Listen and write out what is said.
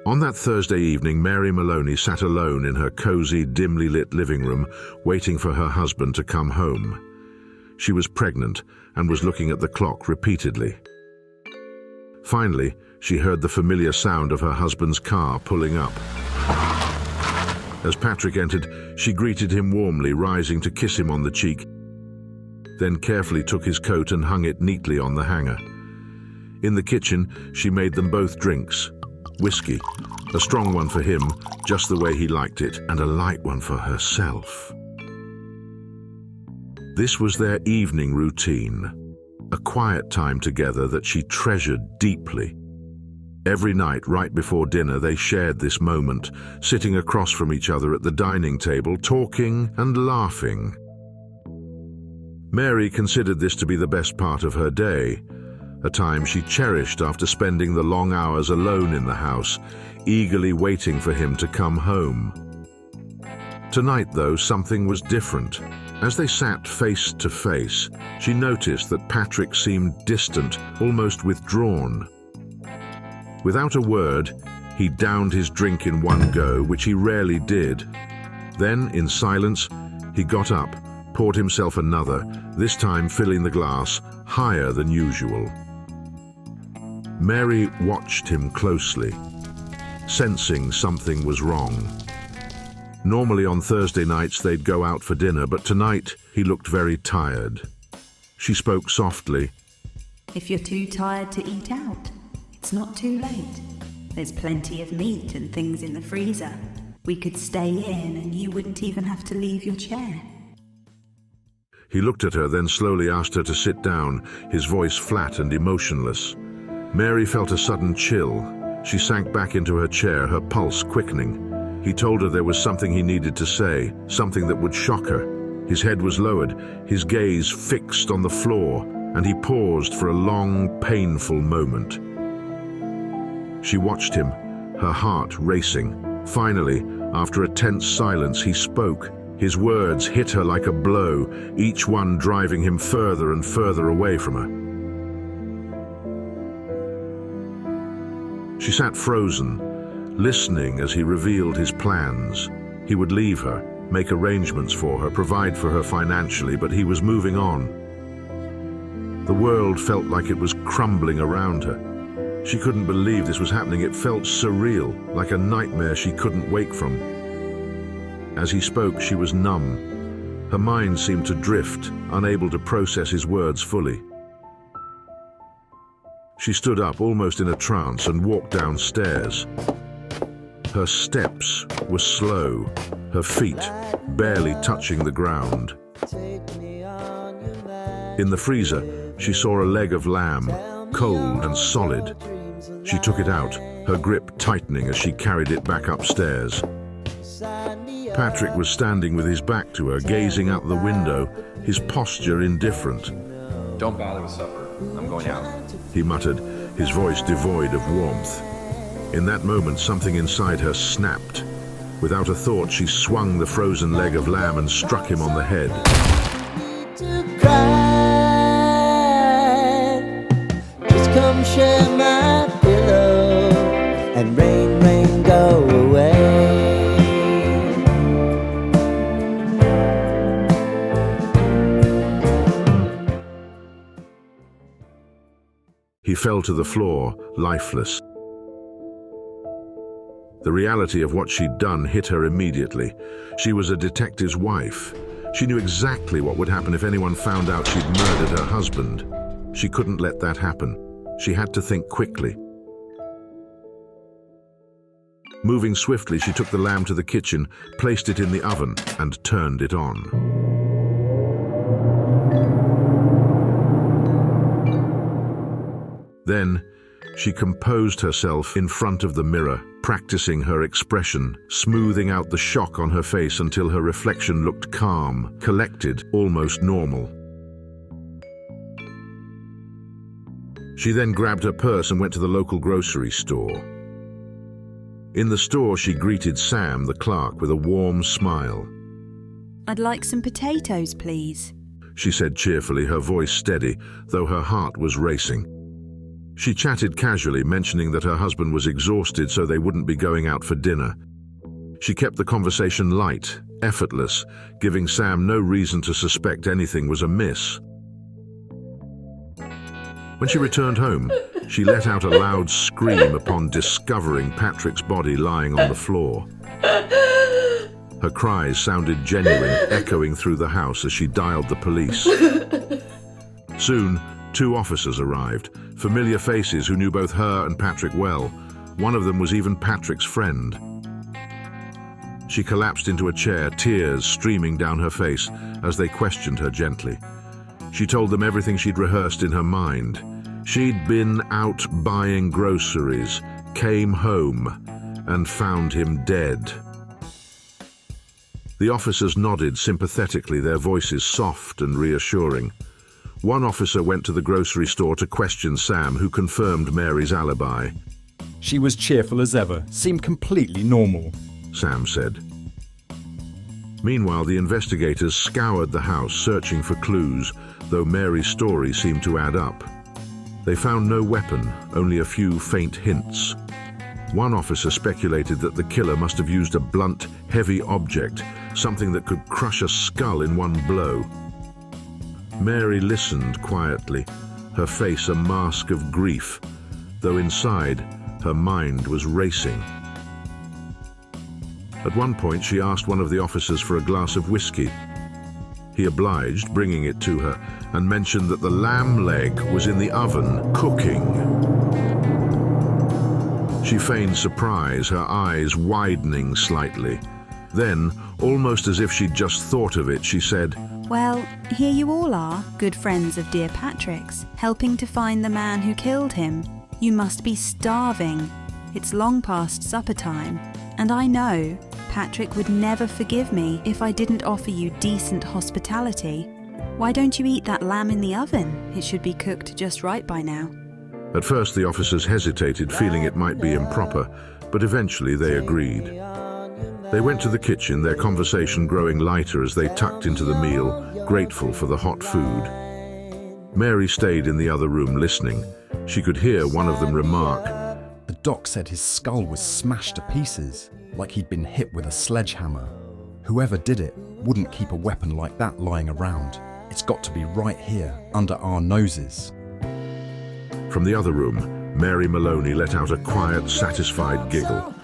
On that Thursday evening, Mary Maloney sat alone in her cozy, dimly lit living room, waiting for her husband to come home. She was pregnant and was looking at the clock repeatedly. Finally, she heard the familiar sound of her husband's car pulling up. As Patrick entered, she greeted him warmly, rising to kiss him on the cheek, then carefully took his coat and hung it neatly on the hanger. In the kitchen, she made them both drinks. Whiskey, a strong one for him, just the way he liked it, and a light one for herself. This was their evening routine, a quiet time together that she treasured deeply. Every night, right before dinner, they shared this moment, sitting across from each other at the dining table, talking and laughing. Mary considered this to be the best part of her day, a time she cherished after spending the long hours alone in the house, eagerly waiting for him to come home. Tonight, though, something was different. As they sat face to face, she noticed that Patrick seemed distant, almost withdrawn. Without a word, he downed his drink in one go, which he rarely did. Then, in silence, he got up, poured himself another, this time filling the glass higher than usual. Mary watched him closely, sensing something was wrong. Normally on Thursday nights they'd go out for dinner, but tonight he looked very tired. She spoke softly. If you're too tired to eat out, it's not too late. There's plenty of meat and things in the freezer. We could stay in and you wouldn't even have to leave your chair. He looked at her, then slowly asked her to sit down, his voice flat and emotionless. Mary felt a sudden chill. She sank back into her chair, her pulse quickening. He told her there was something he needed to say, something that would shock her. His head was lowered, his gaze fixed on the floor, and he paused for a long, painful moment. She watched him, her heart racing. Finally, after a tense silence, he spoke. His words hit her like a blow, each one driving him further and further away from her. She sat frozen, listening as he revealed his plans. He would leave her, make arrangements for her, provide for her financially, but he was moving on. The world felt like it was crumbling around her. She couldn't believe this was happening. It felt surreal, like a nightmare she couldn't wake from. As he spoke, she was numb. Her mind seemed to drift, unable to process his words fully. She stood up, almost in a trance, and walked downstairs. Her steps were slow, her feet barely touching the ground. In the freezer, she saw a leg of lamb, cold and solid. She took it out, her grip tightening as she carried it back upstairs. Patrick was standing with his back to her, gazing out the window, his posture indifferent. Don't bother with supper. I'm going out, he muttered, his voice devoid of warmth. In that moment, something inside her snapped. Without a thought, she swung the frozen leg of lamb and struck him on the head. Just come share my pillow and rain, rain, go away. He fell to the floor, lifeless. The reality of what she'd done hit her immediately. She was a detective's wife. She knew exactly what would happen if anyone found out she'd murdered her husband. She couldn't let that happen. She had to think quickly. Moving swiftly, she took the lamb to the kitchen, placed it in the oven, and turned it on. Then, she composed herself in front of the mirror, practicing her expression, smoothing out the shock on her face until her reflection looked calm, collected, almost normal. She then grabbed her purse and went to the local grocery store. In the store, she greeted Sam, the clerk, with a warm smile. I'd like some potatoes, please, she said cheerfully, her voice steady, though her heart was racing. She chatted casually, mentioning that her husband was exhausted so they wouldn't be going out for dinner. She kept the conversation light, effortless, giving Sam no reason to suspect anything was amiss. When she returned home, she let out a loud scream upon discovering Patrick's body lying on the floor. Her cries sounded genuine, echoing through the house as she dialed the police. Soon, 2 officers arrived, familiar faces who knew both her and Patrick well. One of them was even Patrick's friend. She collapsed into a chair, tears streaming down her face as they questioned her gently. She told them everything she'd rehearsed in her mind. She'd been out buying groceries, came home, and found him dead. The officers nodded sympathetically, their voices soft and reassuring. One officer went to the grocery store to question Sam, who confirmed Mary's alibi. She was cheerful as ever, seemed completely normal, Sam said. Meanwhile, the investigators scoured the house, searching for clues, though Mary's story seemed to add up. They found no weapon, only a few faint hints. One officer speculated that the killer must have used a blunt, heavy object, something that could crush a skull in one blow. Mary listened quietly, her face a mask of grief, though inside, her mind was racing. At one point, she asked one of the officers for a glass of whiskey. He obliged, bringing it to her, and mentioned that the lamb leg was in the oven, cooking. She feigned surprise, her eyes widening slightly. Then, almost as if she'd just thought of it, she said, Well, here you all are, good friends of dear Patrick's, helping to find the man who killed him. You must be starving. It's long past supper time, and I know Patrick would never forgive me if I didn't offer you decent hospitality. Why don't you eat that lamb in the oven? It should be cooked just right by now. At first, the officers hesitated, feeling it might be improper, but eventually they agreed. They went to the kitchen, their conversation growing lighter as they tucked into the meal, grateful for the hot food. Mary stayed in the other room listening. She could hear one of them remark, The doc said his skull was smashed to pieces, like he'd been hit with a sledgehammer. Whoever did it wouldn't keep a weapon like that lying around. It's got to be right here, under our noses. From the other room, Mary Maloney let out a quiet, satisfied giggle.